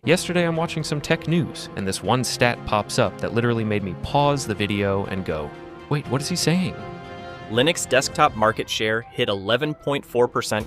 Yesterday I'm watching some tech news, and this one stat pops up that literally made me pause the video and go, wait, what is he saying? Linux desktop market share hit 11.4%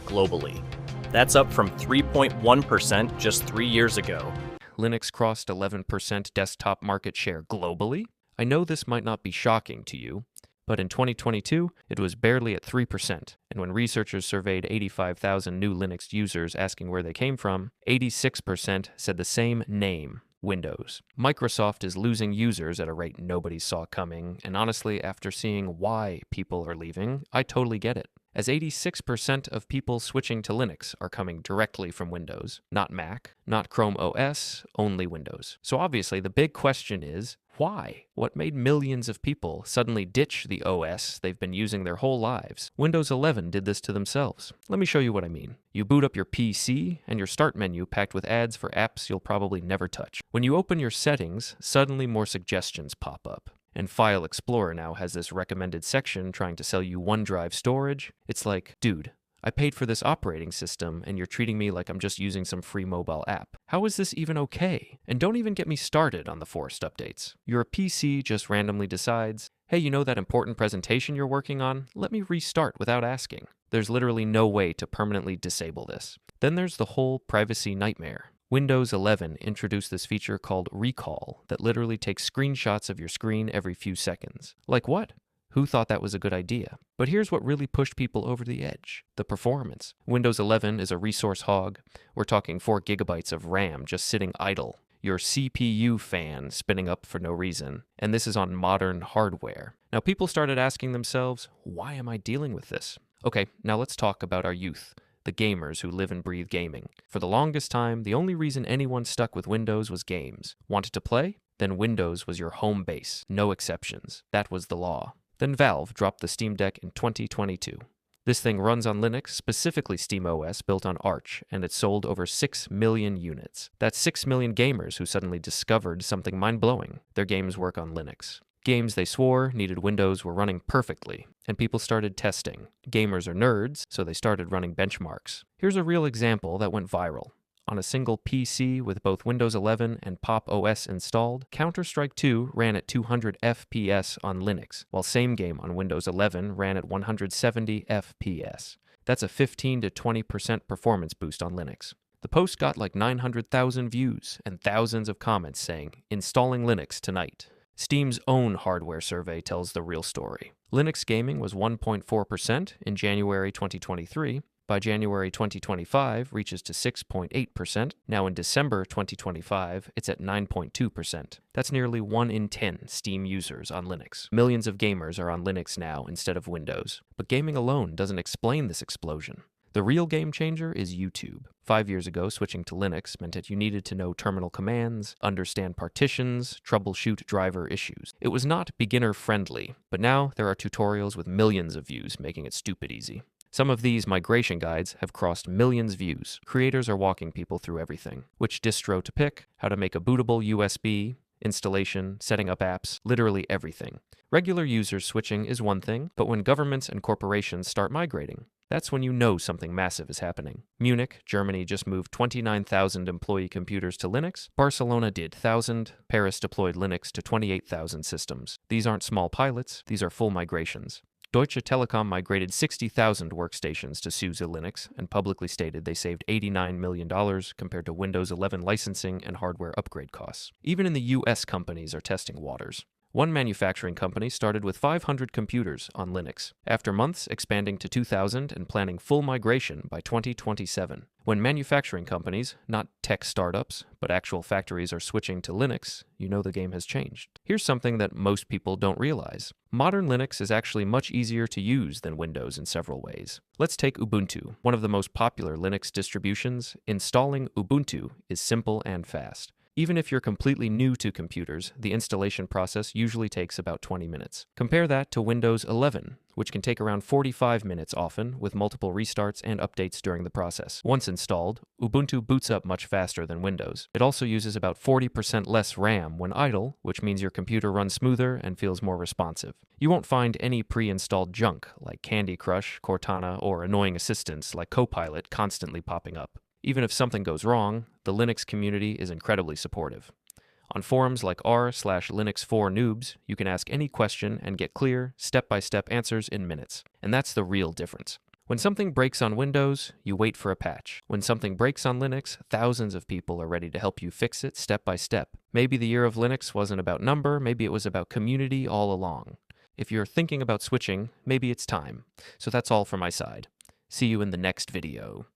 globally. That's up from 3.1% just 3 years ago. Linux crossed 11% desktop market share globally? I know this might not be shocking to you, but in 2022, it was barely at 3%, and when researchers surveyed 85,000 new Linux users asking where they came from, 86% said the same name, Windows. Microsoft is losing users at a rate nobody saw coming, and honestly, after seeing why people are leaving, I totally get it. As 86% of people switching to Linux are coming directly from Windows, not Mac, not Chrome OS, only Windows. So obviously the big question is, why? What made millions of people suddenly ditch the OS they've been using their whole lives? Windows 11 did this to themselves. Let me show you what I mean. You boot up your PC, and your start menu packed with ads for apps you'll probably never touch. When you open your settings, suddenly more suggestions pop up. And File Explorer now has this recommended section trying to sell you OneDrive storage. It's like, dude, I paid for this operating system and you're treating me like I'm just using some free mobile app. How is this even okay? And don't even get me started on the forced updates. Your PC just randomly decides, hey, you know that important presentation you're working on? Let me restart without asking. There's literally no way to permanently disable this. Then there's the whole privacy nightmare. Windows 11 introduced this feature called Recall that literally takes screenshots of your screen every few seconds. Like what? Who thought that was a good idea? But here's what really pushed people over the edge: the performance. Windows 11 is a resource hog. We're talking 4 gigabytes of RAM just sitting idle. Your CPU fan spinning up for no reason. And this is on modern hardware. Now people started asking themselves, why am I dealing with this? Okay, now let's talk about our youth. The gamers who live and breathe gaming. For the longest time, the only reason anyone stuck with Windows was games. Wanted to play? Then Windows was your home base. No exceptions. That was the law. Then Valve dropped the Steam Deck in 2022. This thing runs on Linux, specifically SteamOS, built on Arch, and it sold over 6 million units. That's 6 million gamers who suddenly discovered something mind-blowing. Their games work on Linux. Games they swore needed Windows were running perfectly, and people started testing. Gamers are nerds, so they started running benchmarks. Here's a real example that went viral. On a single PC with both Windows 11 and Pop! OS installed, Counter-Strike 2 ran at 200 FPS on Linux, while same game on Windows 11 ran at 170 FPS. That's a 15 to 20% performance boost on Linux. The post got like 900,000 views and thousands of comments saying, "Installing Linux tonight." Steam's own hardware survey tells the real story. Linux gaming was 1.4% in January 2023. By January 2025, reaches to 6.8%. Now in December 2025, it's at 9.2%. That's nearly 1 in 10 Steam users on Linux. Millions of gamers are on Linux now instead of Windows. But gaming alone doesn't explain this explosion. The real game changer is YouTube. 5 years ago, switching to Linux meant that you needed to know terminal commands, understand partitions, troubleshoot driver issues. It was not beginner-friendly, but now there are tutorials with millions of views, making it stupid easy. Some of these migration guides have crossed millions views. Creators are walking people through everything. Which distro to pick, how to make a bootable USB, installation, setting up apps, literally everything. Regular users switching is one thing, but when governments and corporations start migrating, that's when you know something massive is happening. Munich, Germany just moved 29,000 employee computers to Linux. Barcelona did 1,000. Paris deployed Linux to 28,000 systems. These aren't small pilots, these are full migrations. Deutsche Telekom migrated 60,000 workstations to SUSE Linux and publicly stated they saved $89 million compared to Windows 11 licensing and hardware upgrade costs. Even in the US, companies are testing waters. One manufacturing company started with 500 computers on Linux, after months expanding to 2,000 and planning full migration by 2027. When manufacturing companies, not tech startups, but actual factories are switching to Linux, you know the game has changed. Here's something that most people don't realize. Modern Linux is actually much easier to use than Windows in several ways. Let's take Ubuntu, one of the most popular Linux distributions. Installing Ubuntu is simple and fast. Even if you're completely new to computers, the installation process usually takes about 20 minutes. Compare that to Windows 11, which can take around 45 minutes often, with multiple restarts and updates during the process. Once installed, Ubuntu boots up much faster than Windows. It also uses about 40% less RAM when idle, which means your computer runs smoother and feels more responsive. You won't find any pre-installed junk like Candy Crush, Cortana, or annoying assistants like Copilot constantly popping up. Even if something goes wrong, the Linux community is incredibly supportive. On forums like r/Linux4Noobs, you can ask any question and get clear, step-by-step answers in minutes. And that's the real difference. When something breaks on Windows, you wait for a patch. When something breaks on Linux, thousands of people are ready to help you fix it step by step. Maybe the year of Linux wasn't about number, maybe it was about community all along. If you're thinking about switching, maybe it's time. So that's all from my side. See you in the next video.